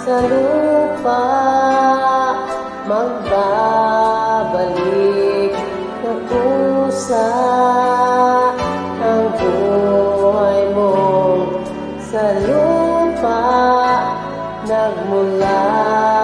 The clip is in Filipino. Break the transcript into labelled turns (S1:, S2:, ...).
S1: sa lupa, magbabalik na kusa ang buhay mo sa lupa nagmula.